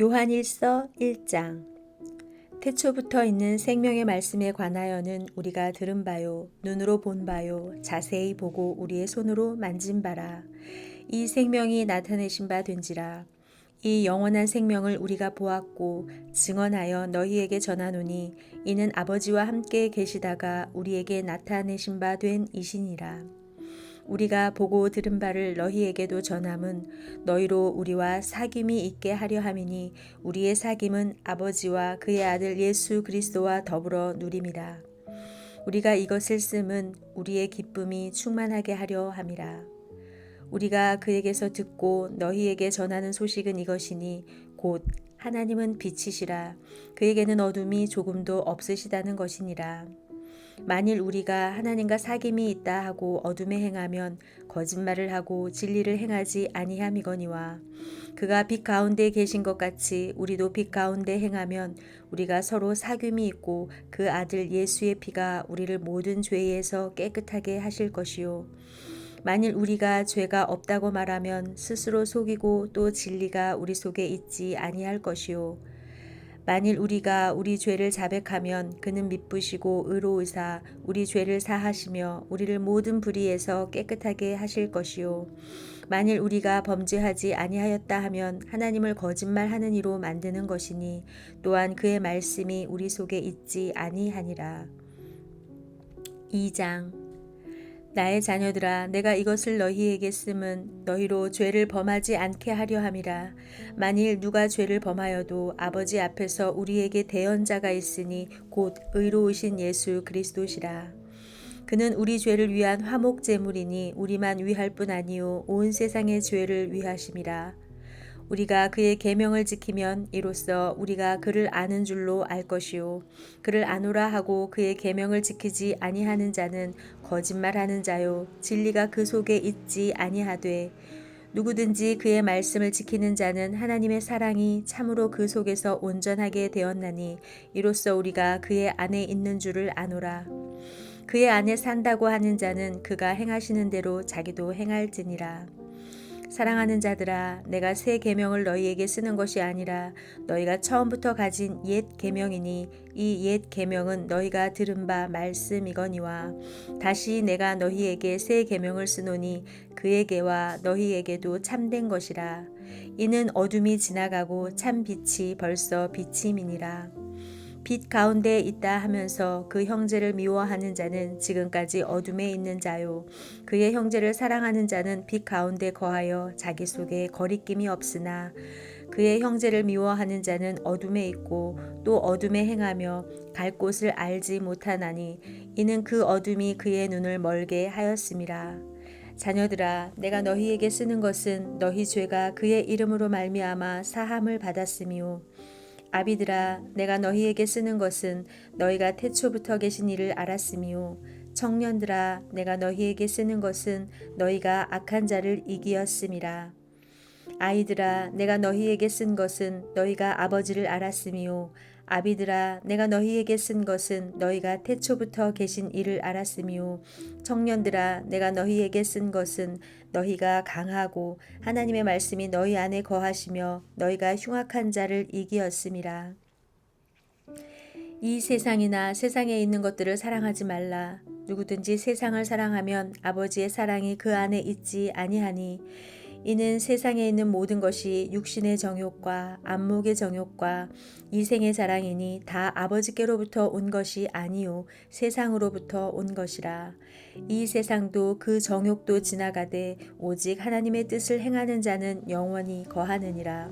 요한일서 1장. 태초부터 있는 생명의 말씀에 관하여는 우리가 들은 바요, 눈으로 본 바요, 자세히 보고 우리의 손으로 만진 바라. 이 생명이 나타내신 바 된지라. 이 영원한 생명을 우리가 보았고 증언하여 너희에게 전하노니 이는 아버지와 함께 계시다가 우리에게 나타내신 바 된 이시니라. 우리가 보고 들은 바를 너희에게도 전함은 너희로 우리와 사귐이 있게 하려 함이니 우리의 사귐은 아버지와 그의 아들 예수 그리스도와 더불어 누림이라. 우리가 이것을 씀은 우리의 기쁨이 충만하게 하려 함이라. 우리가 그에게서 듣고 너희에게 전하는 소식은 이것이니 곧 하나님은 빛이시라. 그에게는 어둠이 조금도 없으시다는 것이니라. 만일 우리가 하나님과 사귐이 있다 하고 어둠에 행하면 거짓말을 하고 진리를 행하지 아니함이거니와 그가 빛 가운데 계신 것 같이 우리도 빛 가운데 행하면 우리가 서로 사귐이 있고 그 아들 예수의 피가 우리를 모든 죄에서 깨끗하게 하실 것이요. 만일 우리가 죄가 없다고 말하면 스스로 속이고 또 진리가 우리 속에 있지 아니할 것이요. 만일 우리가 우리 죄를 자백하면 그는 미쁘시고 의로우사 우리 죄를 사하시며 우리를 모든 불의에서 깨끗하게 하실 것이요. 만일 우리가 범죄하지 아니하였다 하면 하나님을 거짓말하는 이로 만드는 것이니 또한 그의 말씀이 우리 속에 있지 아니하니라. 2장. 나의 자녀들아, 내가 이것을 너희에게 씀은 너희로 죄를 범하지 않게 하려 함이라. 만일 누가 죄를 범하여도 아버지 앞에서 우리에게 대언자가 있으니 곧 의로우신 예수 그리스도시라. 그는 우리 죄를 위한 화목 제물이니 우리만 위할 뿐 아니요 온 세상의 죄를 위하심이라. 우리가 그의 계명을 지키면 이로써 우리가 그를 아는 줄로 알 것이요 그를 아노라 하고 그의 계명을 지키지 아니하는 자는 거짓말하는 자요 진리가 그 속에 있지 아니하되 누구든지 그의 말씀을 지키는 자는 하나님의 사랑이 참으로 그 속에서 온전하게 되었나니 이로써 우리가 그의 안에 있는 줄을 아노라. 그의 안에 산다고 하는 자는 그가 행하시는 대로 자기도 행할지니라. 사랑하는 자들아, 내가 새 계명을 너희에게 쓰는 것이 아니라 너희가 처음부터 가진 옛 계명이니 이 옛 계명은 너희가 들은 바 말씀이거니와 다시 내가 너희에게 새 계명을 쓰노니 그에게와 너희에게도 참된 것이라. 이는 어둠이 지나가고 참 빛이 벌써 비침이니라. 빛 가운데 있다 하면서 그 형제를 미워하는 자는 지금까지 어둠에 있는 자요. 그의 형제를 사랑하는 자는 빛 가운데 거하여 자기 속에 거리낌이 없으나 그의 형제를 미워하는 자는 어둠에 있고 또 어둠에 행하며 갈 곳을 알지 못하나니 이는 그 어둠이 그의 눈을 멀게 하였음이라. 자녀들아, 내가 너희에게 쓰는 것은 너희 죄가 그의 이름으로 말미암아 사함을 받았으며 아비들아, 내가 너희에게 쓰는 것은 너희가 태초부터 계신 이를 알았으며 청년들아, 내가 너희에게 쓰는 것은 너희가 악한 자를 이기었음이라. 아이들아, 내가 너희에게 쓴 것은 너희가 아버지를 알았으며 아비들아, 내가 너희에게 쓴 것은 너희가 태초부터 계신 이를 알았으며 청년들아, 내가 너희에게 쓴 것은 너희가 강하고 하나님의 말씀이 너희 안에 거하시며 너희가 흉악한 자를 이기었음이라. 이 세상이나 세상에 있는 것들을 사랑하지 말라. 누구든지 세상을 사랑하면 아버지의 사랑이 그 안에 있지 아니하니 이는 세상에 있는 모든 것이 육신의 정욕과 안목의 정욕과 이생의 자랑이니 다 아버지께로부터 온 것이 아니요 세상으로부터 온 것이라. 이 세상도 그 정욕도 지나가되 오직 하나님의 뜻을 행하는 자는 영원히 거하느니라.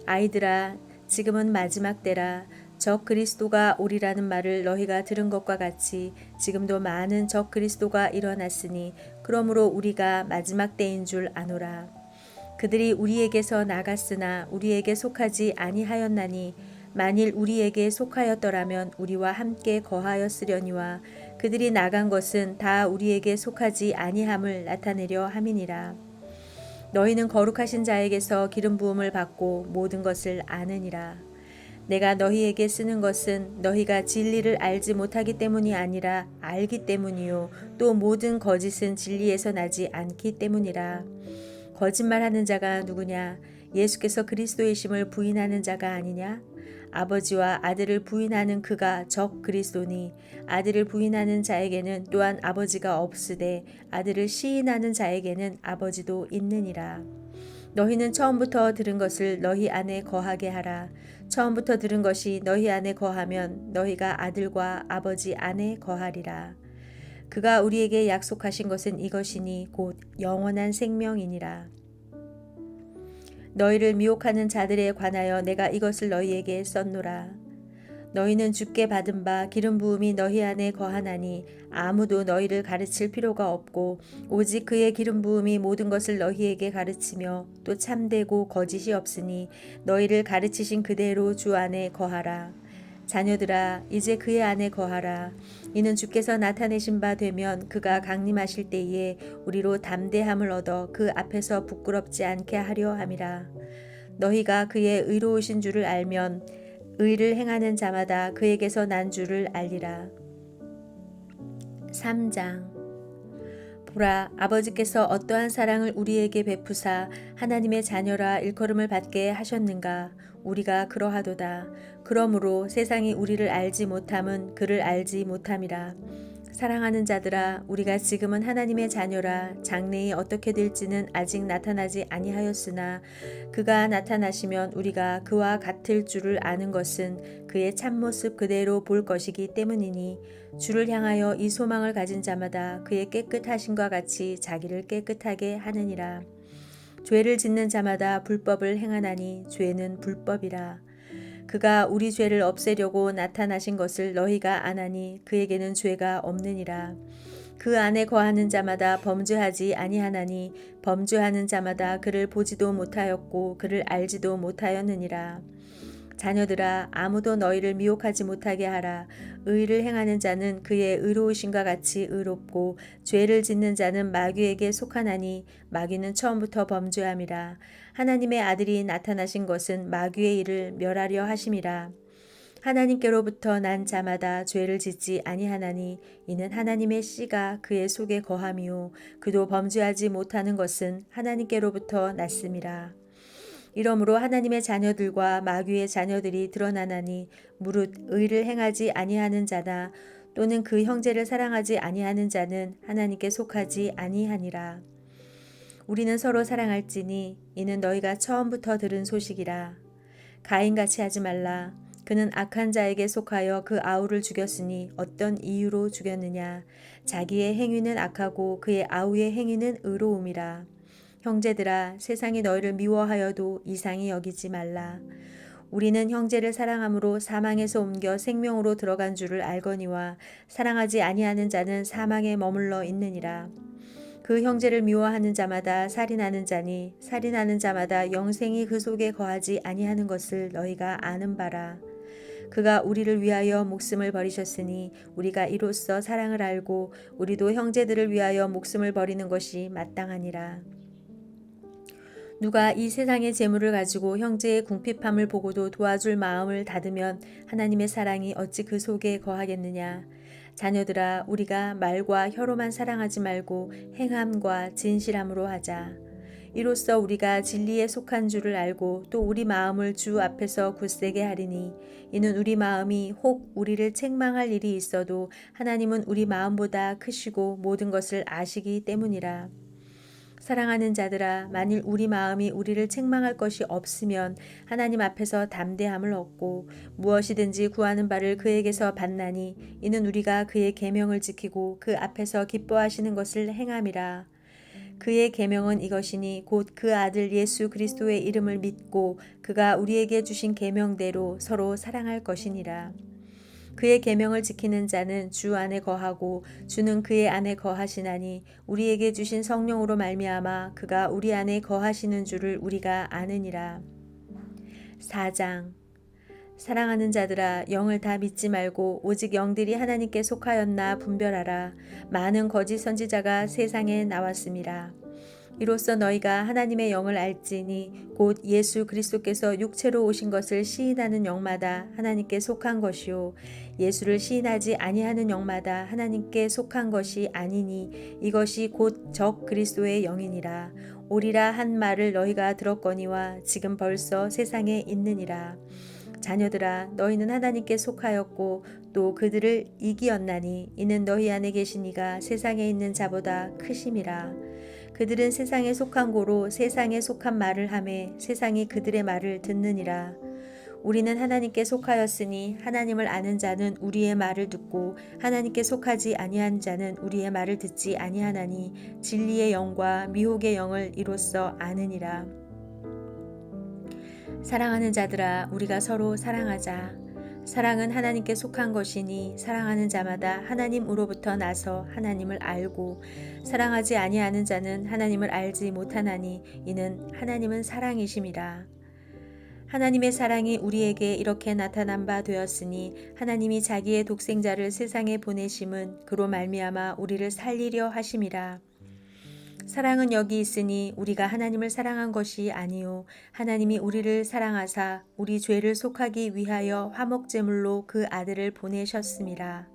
아이들아, 지금은 마지막 때라. 적 그리스도가 오리라는 말을 너희가 들은 것과 같이 지금도 많은 적 그리스도가 일어났으니 그러므로 우리가 마지막 때인 줄 아노라. 그들이 우리에게서 나갔으나 우리에게 속하지 아니하였나니 만일 우리에게 속하였더라면 우리와 함께 거하였으려니와 그들이 나간 것은 다 우리에게 속하지 아니함을 나타내려 함이니라. 너희는 거룩하신 자에게서 기름 부음을 받고 모든 것을 아느니라. 내가 너희에게 쓰는 것은 너희가 진리를 알지 못하기 때문이 아니라 알기 때문이요 또 모든 거짓은 진리에서 나지 않기 때문이라. 거짓말하는 자가 누구냐? 예수께서 그리스도이심을 부인하는 자가 아니냐? 아버지와 아들을 부인하는 그가 적 그리스도니 아들을 부인하는 자에게는 또한 아버지가 없으되 아들을 시인하는 자에게는 아버지도 있느니라. 너희는 처음부터 들은 것을 너희 안에 거하게 하라. 처음부터 들은 것이 너희 안에 거하면 너희가 아들과 아버지 안에 거하리라. 그가 우리에게 약속하신 것은 이것이니 곧 영원한 생명이니라. 너희를 미혹하는 자들에 관하여 내가 이것을 너희에게 썼노라. 너희는 주께 받은 바 기름 부음이 너희 안에 거하나니 아무도 너희를 가르칠 필요가 없고 오직 그의 기름 부음이 모든 것을 너희에게 가르치며 또 참되고 거짓이 없으니 너희를 가르치신 그대로 주 안에 거하라. 자녀들아 이제 그의 안에 거하라. 이는 주께서 나타내신 바 되면 그가 강림하실 때에 우리로 담대함을 얻어 그 앞에서 부끄럽지 않게 하려 함이라. 너희가 그의 의로우신 줄을 알면 의를 행하는 자마다 그에게서 난 줄을 알리라. 3장. 보라, 아버지께서 어떠한 사랑을 우리에게 베푸사 하나님의 자녀라 일컬음을 받게 하셨는가. 우리가 그러하도다. 그러므로 세상이 우리를 알지 못함은 그를 알지 못함이라. 사랑하는 자들아, 우리가 지금은 하나님의 자녀라. 장래에 어떻게 될지는 아직 나타나지 아니하였으나 그가 나타나시면 우리가 그와 같을 줄을 아는 것은 그의 참모습 그대로 볼 것이기 때문이니 주를 향하여 이 소망을 가진 자마다 그의 깨끗하심과 같이 자기를 깨끗하게 하느니라. 죄를 짓는 자마다 불법을 행하나니 죄는 불법이라. 그가 우리 죄를 없애려고 나타나신 것을 너희가 아나니 그에게는 죄가 없느니라. 그 안에 거하는 자마다 범죄하지 아니하나니 범죄하는 자마다 그를 보지도 못하였고 그를 알지도 못하였느니라. 자녀들아 아무도 너희를 미혹하지 못하게 하라. 의를 행하는 자는 그의 의로우심과 같이 의롭고 죄를 짓는 자는 마귀에게 속하나니 마귀는 처음부터 범죄함이라. 하나님의 아들이 나타나신 것은 마귀의 일을 멸하려 하심이라. 하나님께로부터 난 자마다 죄를 짓지 아니하나니 이는 하나님의 씨가 그의 속에 거함이요 그도 범죄하지 못하는 것은 하나님께로부터 났음이라. 이러므로 하나님의 자녀들과 마귀의 자녀들이 드러나나니 무릇 의를 행하지 아니하는 자나 또는 그 형제를 사랑하지 아니하는 자는 하나님께 속하지 아니하니라. 우리는 서로 사랑할지니 이는 너희가 처음부터 들은 소식이라. 가인같이 하지 말라. 그는 악한 자에게 속하여 그 아우를 죽였으니 어떤 이유로 죽였느냐. 자기의 행위는 악하고 그의 아우의 행위는 의로움이라. 형제들아 세상이 너희를 미워하여도 이상히 여기지 말라. 우리는 형제를 사랑함으로 사망에서 옮겨 생명으로 들어간 줄을 알거니와 사랑하지 아니하는 자는 사망에 머물러 있느니라. 그 형제를 미워하는 자마다 살인하는 자니 살인하는 자마다 영생이 그 속에 거하지 아니하는 것을 너희가 아는 바라. 그가 우리를 위하여 목숨을 버리셨으니 우리가 이로써 사랑을 알고 우리도 형제들을 위하여 목숨을 버리는 것이 마땅하니라. 누가 이 세상의 재물을 가지고 형제의 궁핍함을 보고도 도와줄 마음을 닫으면 하나님의 사랑이 어찌 그 속에 거하겠느냐. 자녀들아 우리가 말과 혀로만 사랑하지 말고 행함과 진실함으로 하자. 이로써 우리가 진리에 속한 줄을 알고 또 우리 마음을 주 앞에서 굳세게 하리니 이는 우리 마음이 혹 우리를 책망할 일이 있어도 하나님은 우리 마음보다 크시고 모든 것을 아시기 때문이라. 사랑하는 자들아 만일 우리 마음이 우리를 책망할 것이 없으면 하나님 앞에서 담대함을 얻고 무엇이든지 구하는 바를 그에게서 받나니 이는 우리가 그의 계명을 지키고 그 앞에서 기뻐하시는 것을 행함이라. 그의 계명은 이것이니 곧 그 아들 예수 그리스도의 이름을 믿고 그가 우리에게 주신 계명대로 서로 사랑할 것이니라. 그의 계명을 지키는 자는 주 안에 거하고 주는 그의 안에 거하시나니 우리에게 주신 성령으로 말미암아 그가 우리 안에 거하시는 줄을 우리가 아느니라. 4장. 사랑하는 자들아 영을 다 믿지 말고 오직 영들이 하나님께 속하였나 분별하라. 많은 거짓 선지자가 세상에 나왔음이라. 이로써 너희가 하나님의 영을 알지니 곧 예수 그리스도께서 육체로 오신 것을 시인하는 영마다 하나님께 속한 것이요 예수를 시인하지 아니하는 영마다 하나님께 속한 것이 아니니 이것이 곧 적 그리스도의 영이니라. 오리라 한 말을 너희가 들었거니와 지금 벌써 세상에 있느니라. 자녀들아 너희는 하나님께 속하였고 또 그들을 이기었나니 이는 너희 안에 계신 이가 세상에 있는 자보다 크심이라. 그들은 세상에 속한 고로 세상에 속한 말을 하매 세상이 그들의 말을 듣느니라. 우리는 하나님께 속하였으니 하나님을 아는 자는 우리의 말을 듣고 하나님께 속하지 아니한 자는 우리의 말을 듣지 아니하나니 진리의 영과 미혹의 영을 이로써 아느니라. 사랑하는 자들아 우리가 서로 사랑하자. 사랑은 하나님께 속한 것이니 사랑하는 자마다 하나님으로부터 나서 하나님을 알고 사랑하지 아니하는 자는 하나님을 알지 못하나니 이는 하나님은 사랑이심이라. 하나님의 사랑이 우리에게 이렇게 나타난 바 되었으니 하나님이 자기의 독생자를 세상에 보내심은 그로 말미암아 우리를 살리려 하심이라. 사랑은 여기 있으니 우리가 하나님을 사랑한 것이 아니요 하나님이 우리를 사랑하사 우리 죄를 속하기 위하여 화목제물로 그 아들을 보내셨음이라.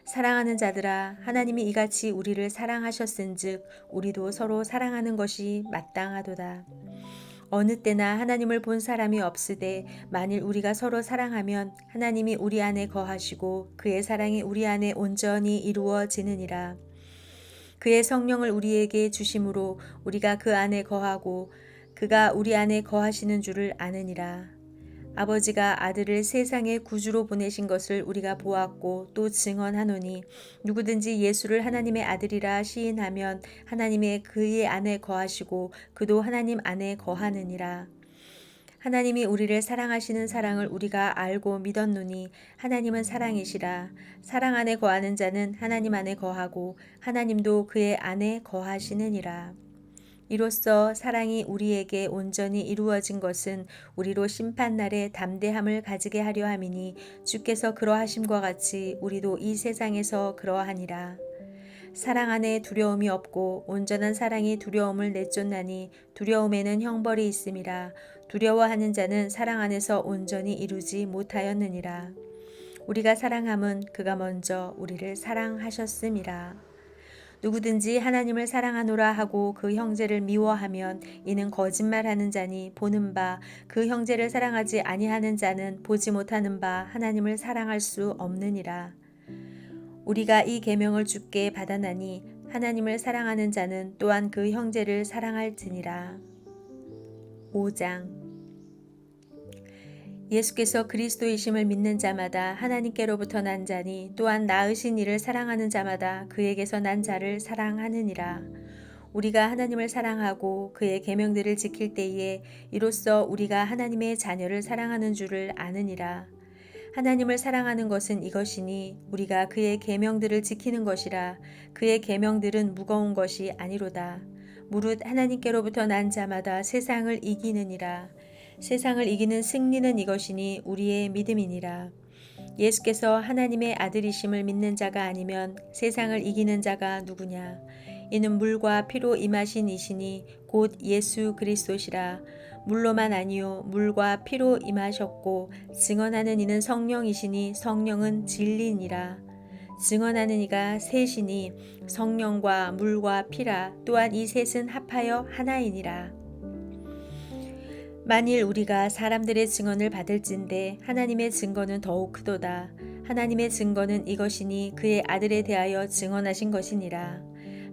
사랑하는 자들아 하나님이 이같이 우리를 사랑하셨은즉 우리도 서로 사랑하는 것이 마땅하도다. 어느 때나 하나님을 본 사람이 없으되 만일 우리가 서로 사랑하면 하나님이 우리 안에 거하시고 그의 사랑이 우리 안에 온전히 이루어지느니라. 그의 성령을 우리에게 주심으로 우리가 그 안에 거하고 그가 우리 안에 거하시는 줄을 아느니라. 아버지가 아들을 세상의 구주로 보내신 것을 우리가 보았고 또 증언하노니 누구든지 예수를 하나님의 아들이라 시인하면 하나님의 그의 안에 거하시고 그도 하나님 안에 거하느니라. 하나님이 우리를 사랑하시는 사랑을 우리가 알고 믿었노니 하나님은 사랑이시라. 사랑 안에 거하는 자는 하나님 안에 거하고 하나님도 그의 안에 거하시느니라. 이로써 사랑이 우리에게 온전히 이루어진 것은 우리로 심판날에 담대함을 가지게 하려 함이니 주께서 그러하심과 같이 우리도 이 세상에서 그러하니라. 사랑 안에 두려움이 없고 온전한 사랑이 두려움을 내쫓나니 두려움에는 형벌이 있음이라. 두려워하는 자는 사랑 안에서 온전히 이루지 못하였느니라. 우리가 사랑함은 그가 먼저 우리를 사랑하셨음이라. 누구든지 하나님을 사랑하노라 하고 그 형제를 미워하면 이는 거짓말하는 자니 보는 바 그 형제를 사랑하지 아니하는 자는 보지 못하는 바 하나님을 사랑할 수 없느니라. 우리가 이 계명을 주께 받아나니 하나님을 사랑하는 자는 또한 그 형제를 사랑할지니라. 5장 예수께서 그리스도이심을 믿는 자마다 하나님께로부터 난 자니 또한 낳으신 이를 사랑하는 자마다 그에게서 난 자를 사랑하느니라. 우리가 하나님을 사랑하고 그의 계명들을 지킬 때에 이로써 우리가 하나님의 자녀를 사랑하는 줄을 아느니라. 하나님을 사랑하는 것은 이것이니 우리가 그의 계명들을 지키는 것이라. 그의 계명들은 무거운 것이 아니로다. 무릇 하나님께로부터 난 자마다 세상을 이기느니라. 세상을 이기는 승리는 이것이니 우리의 믿음이니라. 예수께서 하나님의 아들이심을 믿는 자가 아니면 세상을 이기는 자가 누구냐? 이는 물과 피로 임하신 이시니 곧 예수 그리스도시라. 물로만 아니요 물과 피로 임하셨고 증언하는 이는 성령이시니 성령은 진리니라. 증언하는 이가 셋이니 성령과 물과 피라. 또한 이 셋은 합하여 하나이니라. 만일 우리가 사람들의 증언을 받을진대 하나님의 증거는 더욱 크도다. 하나님의 증거는 이것이니 그의 아들에 대하여 증언하신 것이니라.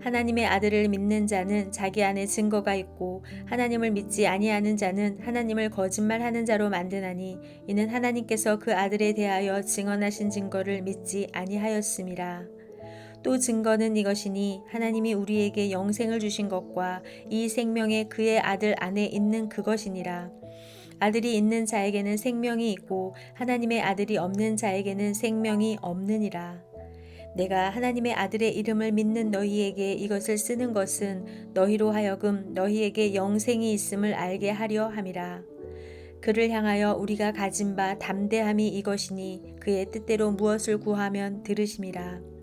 하나님의 아들을 믿는 자는 자기 안에 증거가 있고 하나님을 믿지 아니하는 자는 하나님을 거짓말하는 자로 만드나니 이는 하나님께서 그 아들에 대하여 증언하신 증거를 믿지 아니하였음이라. 또 증거는 이것이니 하나님이 우리에게 영생을 주신 것과 이 생명에 그의 아들 안에 있는 그것이니라. 아들이 있는 자에게는 생명이 있고 하나님의 아들이 없는 자에게는 생명이 없느니라. 내가 하나님의 아들의 이름을 믿는 너희에게 이것을 쓰는 것은 너희로 하여금 너희에게 영생이 있음을 알게 하려 함이라. 그를 향하여 우리가 가진 바 담대함이 이것이니 그의 뜻대로 무엇을 구하면 들으심이라.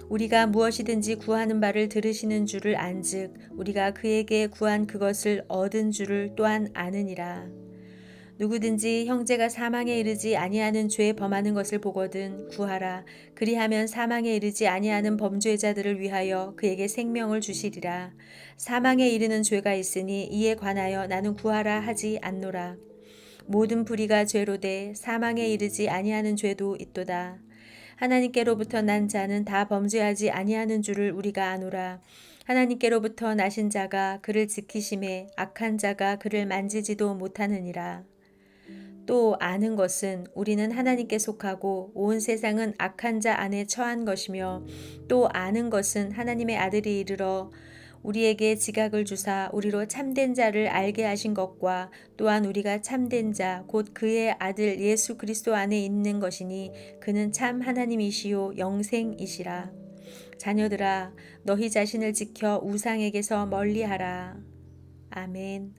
우리가 무엇이든지 구하는 바를 들으시는 줄을 안즉 우리가 그에게 구한 그것을 얻은 줄을 또한 아느니라. 누구든지 형제가 사망에 이르지 아니하는 죄 범하는 것을 보거든 구하라. 그리하면 사망에 이르지 아니하는 범죄자들을 위하여 그에게 생명을 주시리라. 사망에 이르는 죄가 있으니 이에 관하여 나는 구하라 하지 않노라. 모든 불의가 죄로 돼 사망에 이르지 아니하는 죄도 있도다. 하나님께로부터 난 자는 다 범죄하지 아니하는 줄을 우리가 아노라. 하나님께로부터 나신 자가 그를 지키심에 악한 자가 그를 만지지도 못하느니라. 또 아는 것은 우리는 하나님께 속하고 온 세상은 악한 자 안에 처한 것이며, 또 아는 것은 하나님의 아들이 이르러 우리에게 지각을 주사 우리로 참된 자를 알게 하신 것과 또한 우리가 참된 자 곧 그의 아들 예수 그리스도 안에 있는 것이니 그는 참 하나님이시요 영생이시라. 자녀들아, 너희 자신을 지켜 우상에게서 멀리하라. 아멘.